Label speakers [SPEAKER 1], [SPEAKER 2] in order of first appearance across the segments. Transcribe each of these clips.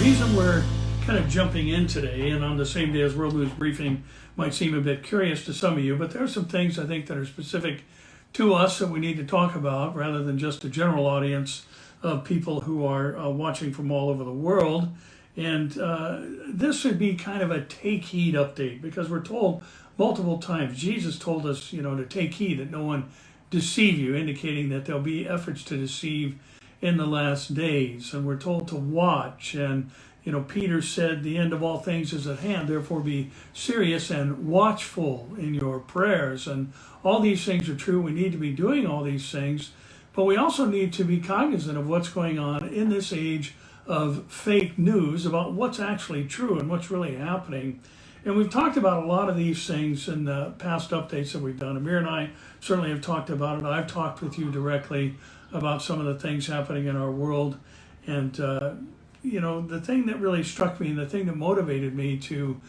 [SPEAKER 1] reason we're kind of jumping in today and on the same day as World News Briefing might seem a bit curious to some of you, but there are some things I think that are specific to us that we need to talk about rather than just a general audience of people who are watching from all over the world. And this would be kind of a take heed update, because we're told multiple times, Jesus told us, to take heed that no one deceive you, indicating that there'll be efforts to deceive in the last days. And we're told to watch. And, Peter said, the end of all things is at hand, therefore be serious and watchful in your prayers. And all these things are true. We need to be doing all these things, but we also need to be cognizant of what's going on in this age of fake news about what's actually true and what's really happening. And we've talked about a lot of these things in the past updates that we've done. Amir and I certainly have talked about it. I've talked with you directly about some of the things happening in our world. And, the thing that really struck me and the thing that motivated me to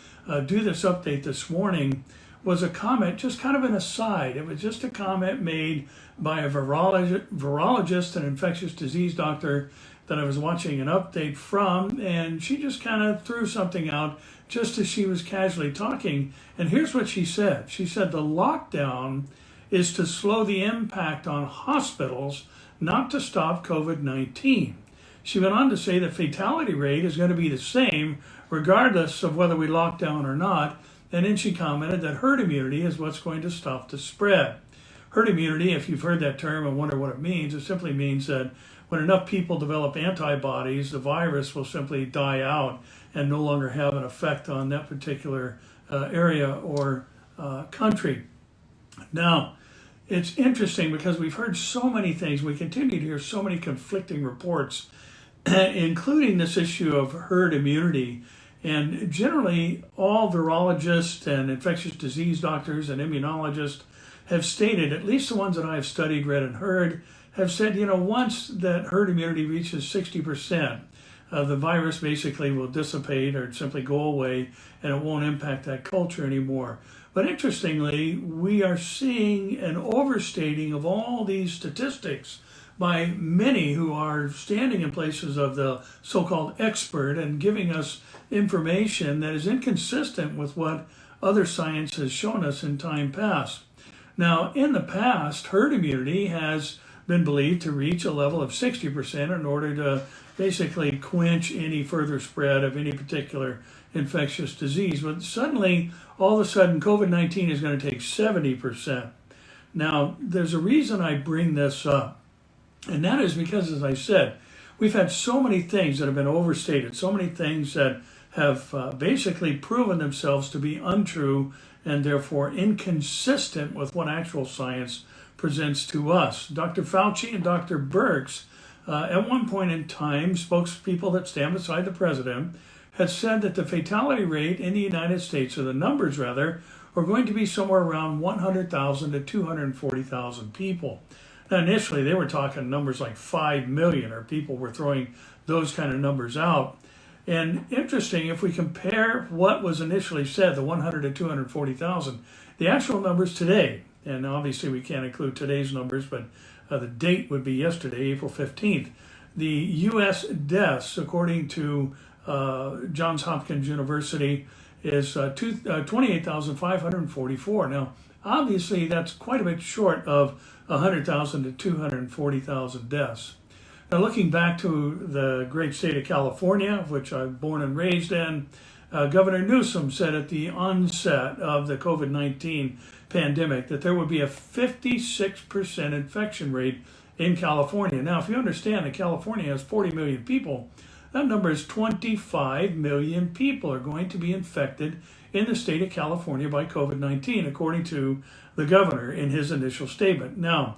[SPEAKER 1] do this update this morning was a comment, just kind of an aside. It was just a comment made by a virologist, an infectious disease doctor that I was watching an update from, and she just kind of threw something out just as she was casually talking. And here's what she said. She said the lockdown is to slow the impact on hospitals, not to stop COVID-19. She went on to say the fatality rate is going to be the same regardless of whether we lock down or not. And then she commented that herd immunity is what's going to stop the spread. Herd immunity, if you've heard that term and wonder what it simply means that when enough people develop antibodies, the virus will simply die out and no longer have an effect on that particular area or country. Now, it's interesting because we've heard so many things. We continue to hear so many conflicting reports, including this issue of herd immunity. And generally, all virologists and infectious disease doctors and immunologists have stated, at least the ones that I've studied, read, and heard, have said, once that herd immunity reaches 60%, the virus basically will dissipate or simply go away, and it won't impact that culture anymore. But interestingly, we are seeing an overstating of all these statistics by many who are standing in places of the so-called expert and giving us information that is inconsistent with what other science has shown us in time past. Now, in the past, herd immunity has been believed to reach a level of 60% in order to basically quench any further spread of any particular infectious disease. But suddenly, all of a sudden, COVID-19 is going to take 70%. Now, there's a reason I bring this up, and that is because, as I said, we've had so many things that have been overstated, so many things that have basically proven themselves to be untrue and therefore inconsistent with what actual science presents to us. Dr. Fauci and Dr. Birx, at one point in time, spokespeople that stand beside the president, had said that the fatality rate in the United States, or the numbers rather, are going to be somewhere around 100,000 to 240,000 people. Now, initially, they were talking numbers like 5 million, or people were throwing those kind of numbers out. And interesting, if we compare what was initially said, the 100 to 240,000, the actual numbers today, and obviously we can't include today's numbers, but the date would be yesterday, April 15th. The U.S. deaths, according to Johns Hopkins University, is 28,544. Now, obviously, that's quite a bit short of 100,000 to 240,000 deaths. Now, looking back to the great state of California, of which I'm born and raised in, Governor Newsom said at the onset of the COVID-19 pandemic that there would be a 56% infection rate in California. Now, if you understand that California has 40 million people, that number is 25 million people are going to be infected in the state of California by COVID-19, according to the governor in his initial statement. Now,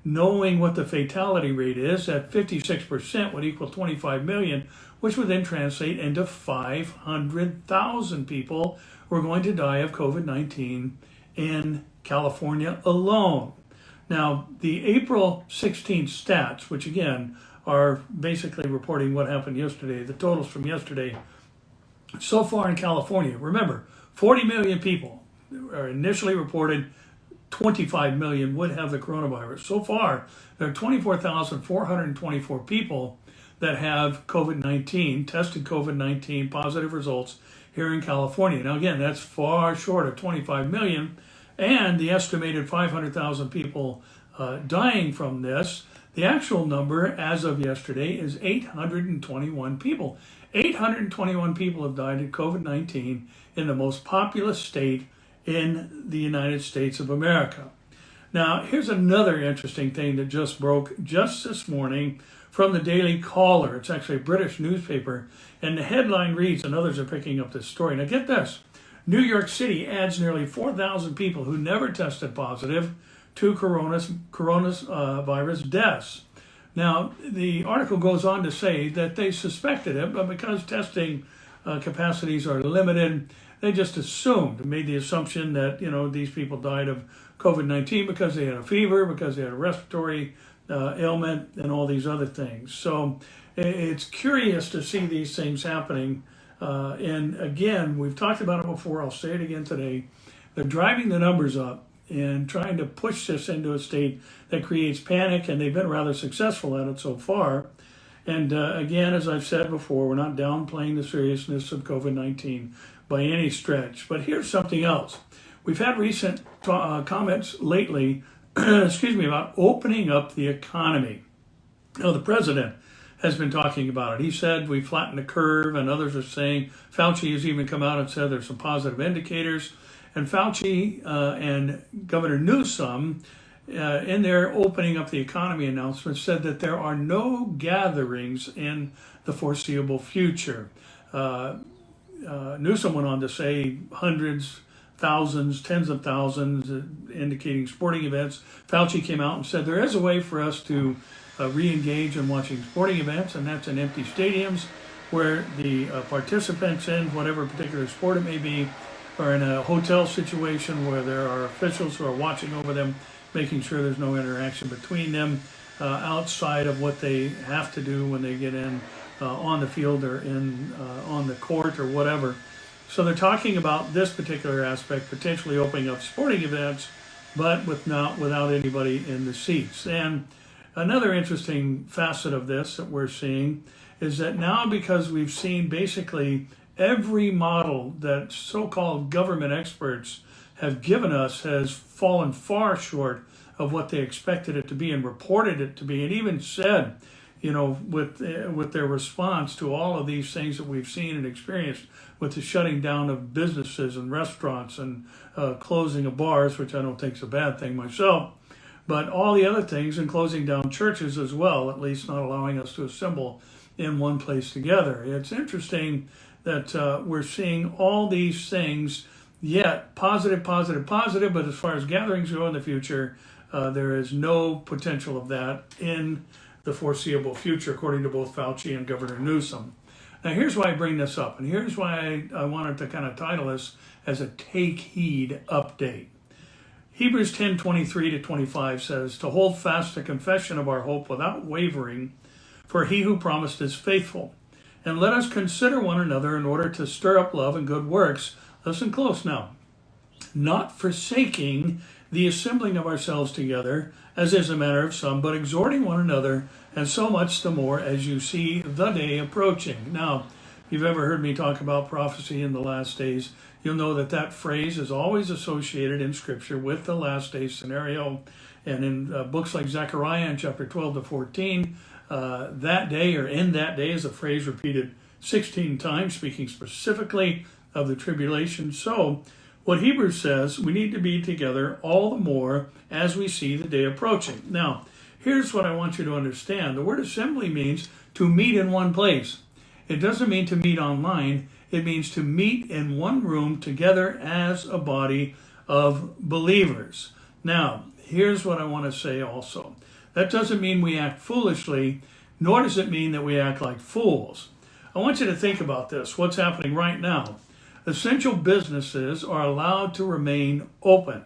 [SPEAKER 1] knowing what the fatality rate is, that 56% would equal 25 million, which would then translate into 500,000 people who are going to die of COVID-19 in California alone. Now, the April 16th stats, which again are basically reporting what happened yesterday, the totals from yesterday, so far in California, remember, 40 million people are initially reported, 25 million would have the coronavirus. So far, there are 24,424 people that have COVID-19, tested COVID-19 positive results here in California. Now, again, that's far short of 25 million, and the estimated 500,000 people dying from this. The actual number as of yesterday is 821 people. 821 people have died of COVID-19 in the most populous state in the United States of America. Now, here's another interesting thing that just broke just this morning from the Daily Caller. It's actually a British newspaper, and the headline reads, and others are picking up this story. Now, get this. New York City adds nearly 4,000 people who never tested positive to coronavirus deaths. Now, the article goes on to say that they suspected it, but because testing capacities are limited, they just made the assumption that, these people died of COVID-19 because they had a fever, because they had a respiratory ailment, and all these other things. So it's curious to see these things happening. And again, we've talked about it before, I'll say it again today. They're driving the numbers up and trying to push this into a state that creates panic, and they've been rather successful at it so far. And again, as I've said before, we're not downplaying the seriousness of COVID-19 by any stretch. But here's something else. We've had recent comments lately, about opening up the economy. The president has been talking about it. He said we flattened the curve, and others are saying, Fauci has even come out and said there's some positive indicators. And Fauci and Governor Newsom, in their opening up the economy announcement, said that there are no gatherings in the foreseeable future. Newsom went on to say hundreds, thousands, tens of thousands, indicating sporting events. Fauci came out and said there is a way for us to re-engage in watching sporting events, and that's in empty stadiums where the participants in whatever particular sport it may be are in a hotel situation where there are officials who are watching over them, making sure there's no interaction between them outside of what they have to do when they get in on the field or on the court or whatever. So they're talking about this particular aspect, potentially opening up sporting events, but without anybody in the seats. And another interesting facet of this that we're seeing is that now, because we've seen basically every model that so-called government experts have given us has fallen far short of what they expected it to be and reported it to be, and even said, with their response to all of these things that we've seen and experienced with the shutting down of businesses and restaurants and closing of bars, which I don't think is a bad thing myself, but all the other things, and closing down churches as well, at least not allowing us to assemble in one place together. It's interesting that we're seeing all these things, yet positive, but as far as gatherings go in the future, there is no potential of that in the foreseeable future, according to both Fauci and Governor Newsom. Now, here's why I bring this up, and here's why I wanted to kind of title this as a Take Heed update. Hebrews 10:23-25 says, to hold fast the confession of our hope without wavering, for he who promised is faithful. And let us consider one another in order to stir up love and good works. Listen close now. Not forsaking the assembling of ourselves together, as is the manner of some, but exhorting one another, and so much the more as you see the day approaching. Now, if you've ever heard me talk about prophecy in the last days, you'll know that that phrase is always associated in Scripture with the last day scenario. And in books like Zechariah in chapter 12-14, that day, or in that day, is a phrase repeated 16 times, speaking specifically of the tribulation. So what Hebrews says, we need to be together all the more as we see the day approaching. Now, here's what I want you to understand. The word assembly means to meet in one place. It doesn't mean to meet online. It means to meet in one room together as a body of believers. Now, here's what I want to say also. That doesn't mean we act foolishly, nor does it mean that we act like fools. I want you to think about this, what's happening right now. Essential businesses are allowed to remain open.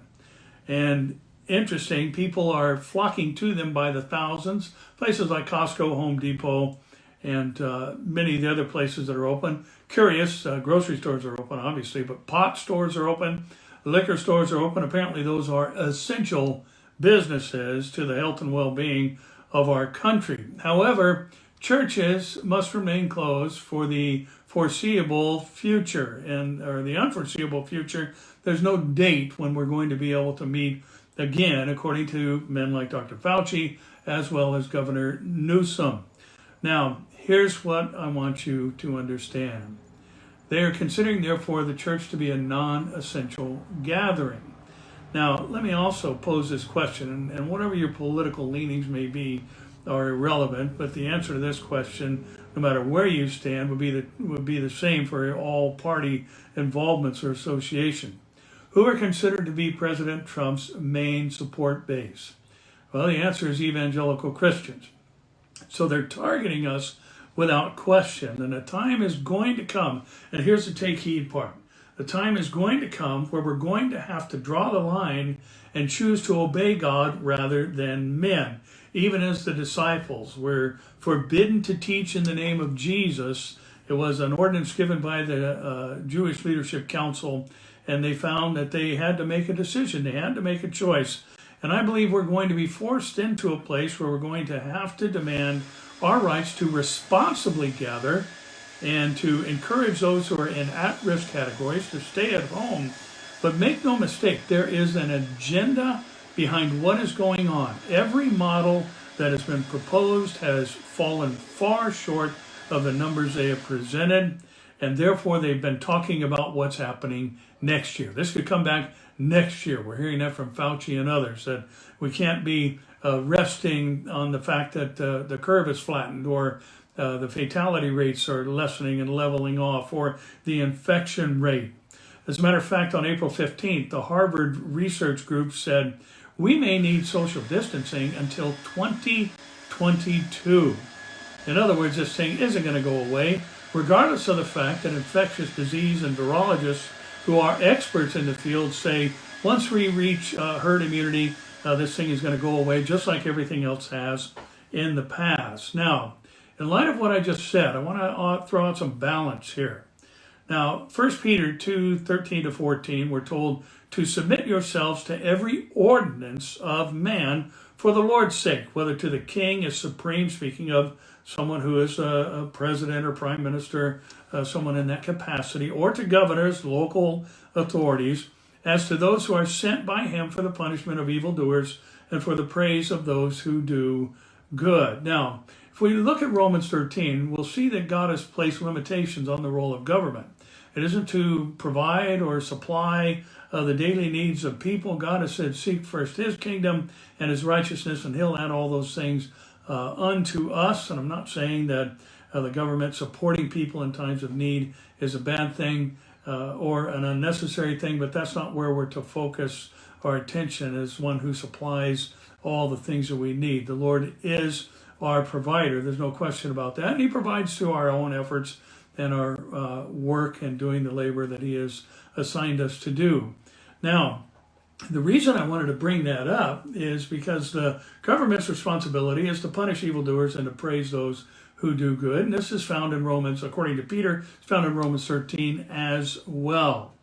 [SPEAKER 1] And interesting, people are flocking to them by the thousands. Places like Costco, Home Depot, and many of the other places that are open. Curious, grocery stores are open, obviously, but pot stores are open, liquor stores are open. Apparently those are essential businesses to the health and well-being of our country. However, churches must remain closed for the foreseeable future or the unforeseeable future. There's no date when we're going to be able to meet again, according to men like Dr. Fauci, as well as Governor Newsom. Now, here's what I want you to understand. They are considering, therefore, the church to be a non-essential gathering. Now, let me also pose this question, and whatever your political leanings may be are irrelevant, but the answer to this question, no matter where you stand, would be the same for all party involvements or association. Who are considered to be President Trump's main support base? Well, the answer is evangelical Christians. So they're targeting us without question, and the time is going to come, and here's the take heed part. The time is going to come where we're going to have to draw the line and choose to obey God rather than men. Even as the disciples were forbidden to teach in the name of Jesus, it was an ordinance given by the Jewish Leadership Council, and they found that they had to make a decision. They had to make a choice. And I believe we're going to be forced into a place where we're going to have to demand our rights to responsibly gather and to encourage those who are in at-risk categories to stay at home. But make no mistake, there is an agenda behind what is going on. Every model that has been proposed has fallen far short of the numbers they have presented, and therefore they've been talking about what's happening next year. This could come back next year. We're hearing that from Fauci and others, that we can't be resting on the fact that the curve is flattened, or the fatality rates are lessening and leveling off, or the infection rate. As a matter of fact, on April 15th, the Harvard Research Group said, we may need social distancing until 2022. In other words, this thing isn't going to go away, regardless of the fact that infectious disease and virologists who are experts in the field say, once we reach herd immunity, this thing is going to go away, just like everything else has in the past. Now, in light of what I just said, I want to throw out some balance here. Now, 1 Peter 2:13-14, we're told to submit yourselves to every ordinance of man for the Lord's sake, whether to the king as supreme, speaking of someone who is a president or prime minister, someone in that capacity, or to governors, local authorities, as to those who are sent by him for the punishment of evildoers and for the praise of those who do good. Now, if we look at Romans 13, we'll see that God has placed limitations on the role of government. It isn't to provide or supply the daily needs of people. God has said, seek first his kingdom and his righteousness, and he'll add all those things unto us. And I'm not saying that the government supporting people in times of need is a bad thing or an unnecessary thing, but that's not where we're to focus our attention, as one who supplies all the things that we need. The Lord is our provider. There's no question about that. And he provides through our own efforts and our work and doing the labor that he has assigned us to do. Now, the reason I wanted to bring that up is because the government's responsibility is to punish evildoers and to praise those who do good. And this is found in Romans, according to Peter, it's found in Romans 13 as well.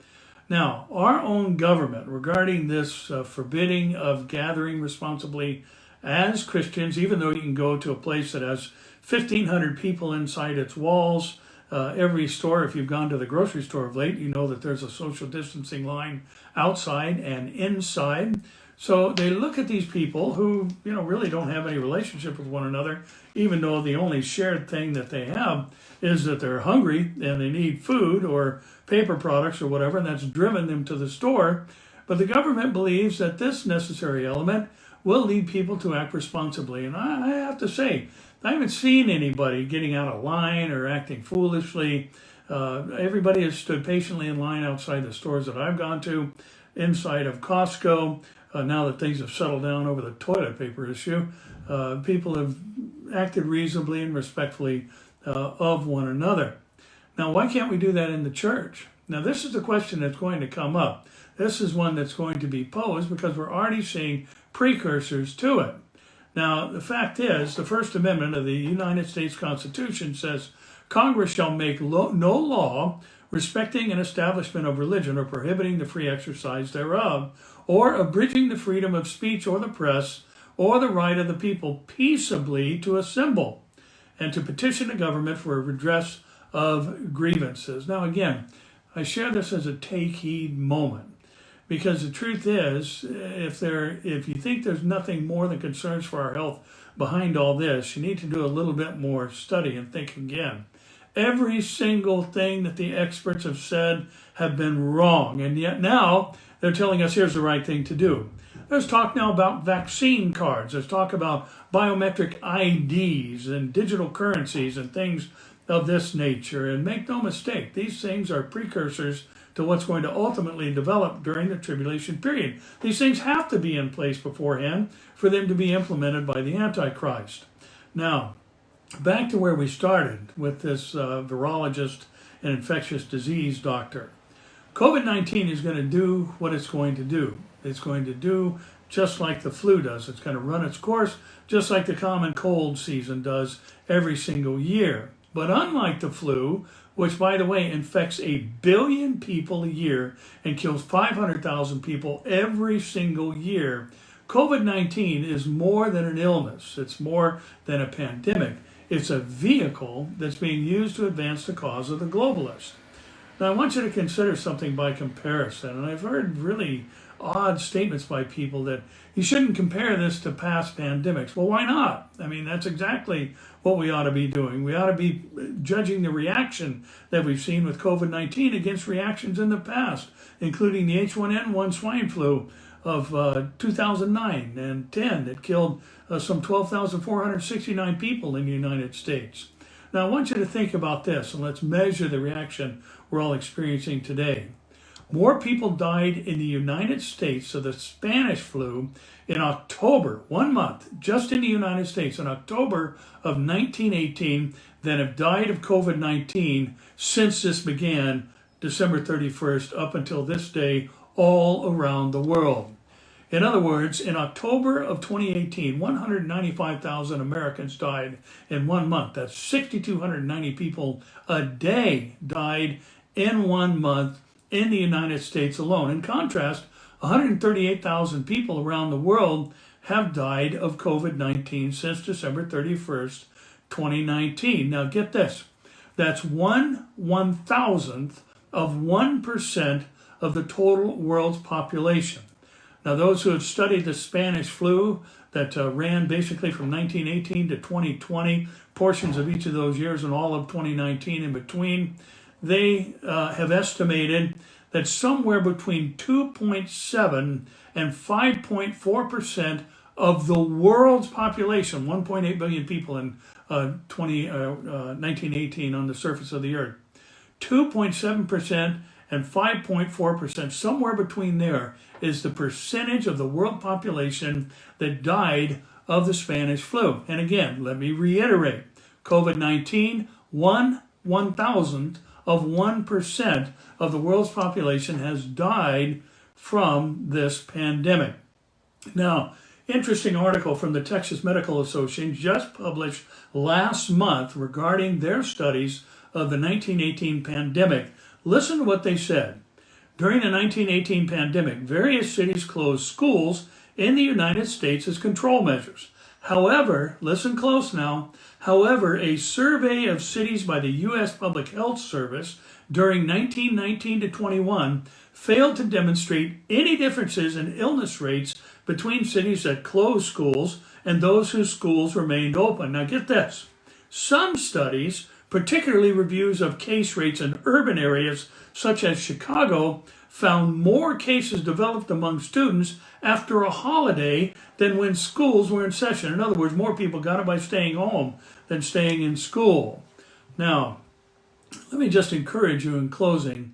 [SPEAKER 1] Now, our own government, regarding this forbidding of gathering responsibly as Christians, even though you can go to a place that has 1,500 people inside its walls, every store, if you've gone to the grocery store of late, you know that there's a social distancing line outside and inside. So they look at these people who, really don't have any relationship with one another, even though the only shared thing that they have is that they're hungry and they need food or paper products or whatever, and that's driven them to the store. But the government believes that this necessary element will lead people to act responsibly. And I have to say, I haven't seen anybody getting out of line or acting foolishly. Everybody has stood patiently in line outside the stores that I've gone to, inside of Costco. Now that things have settled down over the toilet paper issue, people have acted reasonably and respectfully of one another. Now, why can't we do that in the church? Now, this is the question that's going to come up. This is one that's going to be posed because we're already seeing precursors to it. Now, the fact is, the First Amendment of the United States Constitution says, Congress shall make no law respecting an establishment of religion or prohibiting the free exercise thereof, or abridging the freedom of speech or the press, or the right of the people peaceably to assemble. and to petition the government for a redress of grievances. Now again, I share this as a take heed moment, because the truth is, if you think there's nothing more than concerns for our health behind all this, you need to do a little bit more study and think again. Every single thing that the experts have said have been wrong, and yet now they're telling us here's the right thing to do. There's talk now about vaccine cards. There's talk about biometric IDs and digital currencies and things of this nature. And make no mistake, these things are precursors to what's going to ultimately develop during the tribulation period. These things have to be in place beforehand for them to be implemented by the Antichrist. Now, back to where we started with this virologist and infectious disease doctor. COVID-19 is going to do what it's going to do. It's going to do just like the flu does. It's going to run its course just like the common cold season does every single year. But unlike the flu, which by the way infects 1 billion people a year and kills 500,000 people every single year, COVID-19 is more than an illness. It's more than a pandemic. It's a vehicle that's being used to advance the cause of the globalists. Now I want you to consider something by comparison, and I've heard really odd statements by people that you shouldn't compare this to past pandemics. Well, why not? I mean, that's exactly what we ought to be doing. We ought to be judging the reaction that we've seen with COVID-19 against reactions in the past, including the H1N1 swine flu of 2009 and 10 that killed some 12,469 people in the United States. Now, I want you to think about this, and let's measure the reaction we're all experiencing today. More people died in the United States of the Spanish flu in October, 1 month, just in the United States, in October of 1918, than have died of COVID-19 since this began, December 31st, up until this day, all around the world. In other words, in October of 2018, 195,000 Americans died in 1 month. That's 6,290 people a day died in 1 month in the United States alone. In contrast, 138,000 people around the world have died of COVID-19 since December 31st, 2019. Now get this, that's 1/1000th of 1% of the total world's population. Now those who have studied the Spanish flu that ran basically from 1918 to 2020, portions of each of those years and all of 2019 in between, they have estimated that somewhere between 2.7 and 5.4% of the world's population, 1.8 billion people in 1918 on the surface of the earth, 2.7% and 5.4%, somewhere between there, is the percentage of the world population that died of the Spanish flu. And again, let me reiterate, COVID-19, 1/1000th of 1% of the world's population has died from this pandemic. Now, interesting article from the Texas Medical Association just published last month regarding their studies of the 1918 pandemic. Listen to what they said. During the 1918 pandemic, various cities closed schools in the United States as control measures. However, listen close now, however, a survey of cities by the U.S. Public Health Service during 1919 to 21 failed to demonstrate any differences in illness rates between cities that closed schools and those whose schools remained open. Now get this, some studies, particularly reviews of case rates in urban areas such as Chicago, found more cases developed among students after a holiday than when schools were in session. In other words, more people got it by staying home than staying in school. Now, let me just encourage you in closing,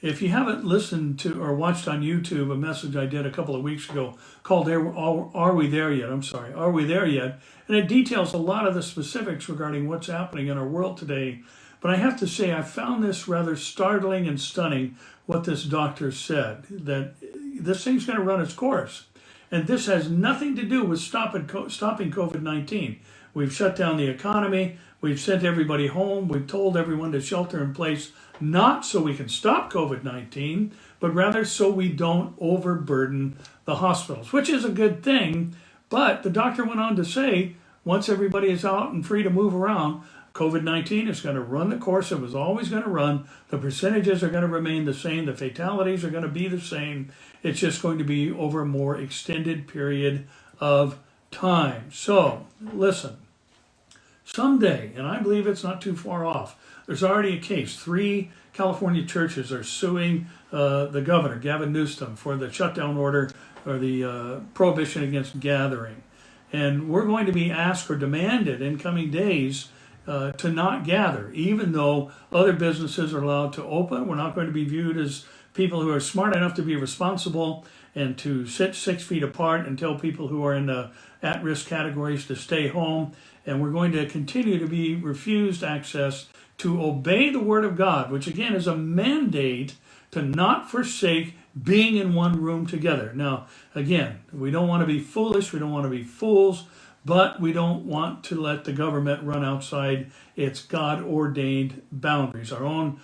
[SPEAKER 1] if you haven't listened to or watched on YouTube a message I did a couple of weeks ago called Are We There Yet? Are We There Yet? And it details a lot of the specifics regarding what's happening in our world today. But I have to say, I found this rather startling and stunning, what this doctor said, that this thing's going to run its course. And this has nothing to do with stopping COVID-19. We've shut down the economy. We've sent everybody home. We've told everyone to shelter in place, not so we can stop COVID-19, but rather so we don't overburden the hospitals, which is a good thing. But the doctor went on to say, once everybody is out and free to move around, COVID-19 is going to run the course it was always going to run. The percentages are going to remain the same. The fatalities are going to be the same. It's just going to be over a more extended period of time. So, listen, someday, and I believe it's not too far off, there's already a case. 3 California churches are suing the governor, Gavin Newsom, for the shutdown order or the prohibition against gathering. And we're going to be asked or demanded in coming days to not gather, even though other businesses are allowed to open. We're not going to be viewed as people who are smart enough to be responsible and to sit 6 feet apart and tell people who are in the at-risk categories to stay home. And we're going to continue to be refused access to obey the Word of God, which again is a mandate to not forsake being in one room together. Now, again, we don't want to be foolish, we don't want to be fools, but we don't want to let the government run outside its God-ordained boundaries. Our own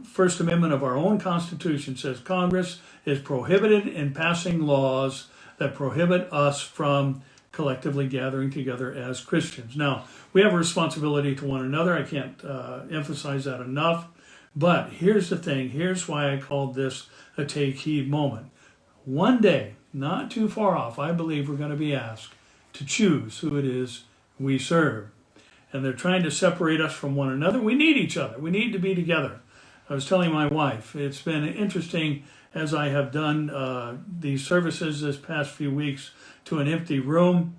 [SPEAKER 1] First Amendment of our own Constitution says Congress is prohibited in passing laws that prohibit us from collectively gathering together as Christians. Now, we have a responsibility to one another. I can't emphasize that enough. But here's the thing. Here's why I called this a take heed moment. One day, not too far off, I believe we're going to be asked to choose who it is we serve. And they're trying to separate us from one another. We need each other. We need to be together. I was telling my wife, it's been interesting as I have done these services this past few weeks to an empty room.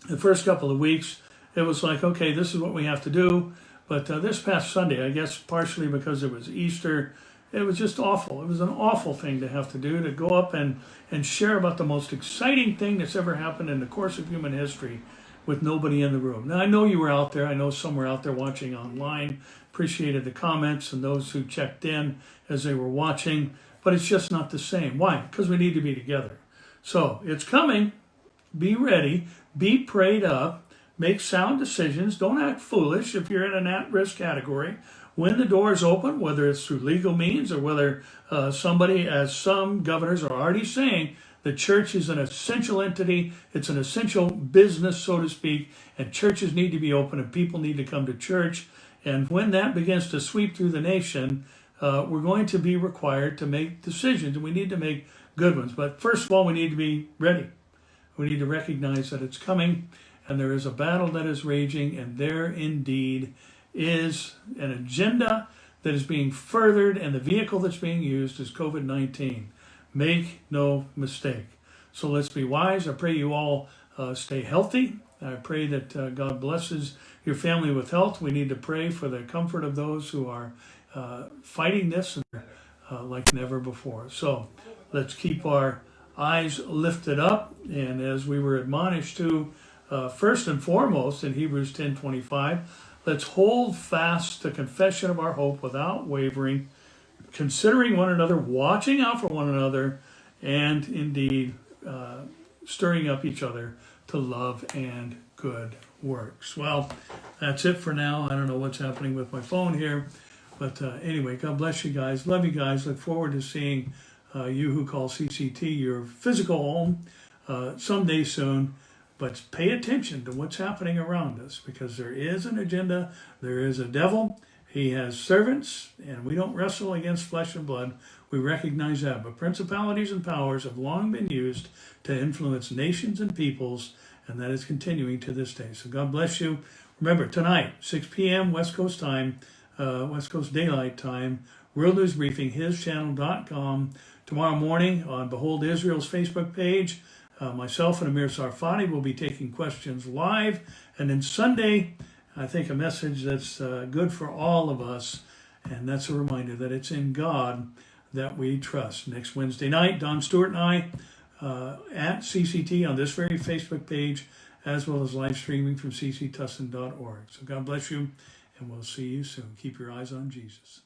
[SPEAKER 1] The first couple of weeks, it was like, okay, this is what we have to do. But this past Sunday, I guess partially because it was Easter, it was just awful. It was an awful thing to have to do, to go up and share about the most exciting thing that's ever happened in the course of human history with nobody in the room. Now, I know you were out there. I know some were out there watching online. Appreciated the comments and those who checked in as they were watching. But it's just not the same. Why? Because we need to be together. So it's coming. Be ready. Be prayed up. Make sound decisions. Don't act foolish if you're in an at-risk category. When the doors open, whether it's through legal means or whether somebody, as some governors are already saying, the church is an essential entity. It's an essential business, so to speak, and churches need to be open and people need to come to church. And when that begins to sweep through the nation, we're going to be required to make decisions, and we need to make good ones. But first of all, we need to be ready. We need to recognize that it's coming, and there is a battle that is raging, and there indeed is an agenda that is being furthered, and the vehicle that's being used is COVID-19. Make no mistake. So let's be wise. I pray you all stay healthy. I pray that God blesses your family with health. We need to pray for the comfort of those who are fighting this like never before. So let's keep our eyes lifted up. And as we were admonished to, first and foremost in Hebrews 10:25, let's hold fast the confession of our hope without wavering, considering one another, watching out for one another, and indeed stirring up each other to love and good works. Well, that's it for now. I don't know what's happening with my phone here. But anyway, God bless you guys. Love you guys. Look forward to seeing you who call CCT your physical home someday soon. But pay attention to what's happening around us, because there is an agenda. There is a devil. He has servants, and we don't wrestle against flesh and blood. We recognize that. But principalities and powers have long been used to influence nations and peoples, and that is continuing to this day. So God bless you. Remember, tonight, 6 p.m. West Coast time, West Coast Daylight Time, World News Briefing, hischannel.com. Tomorrow morning on Behold Israel's Facebook page, myself and Amir Sarfati will be taking questions live. And then Sunday, I think a message that's good for all of us, and that's a reminder that it's in God that we trust. Next Wednesday night, Don Stewart and I at CCT on this very Facebook page, as well as live streaming from cctustin.org. So God bless you, and we'll see you soon. Keep your eyes on Jesus.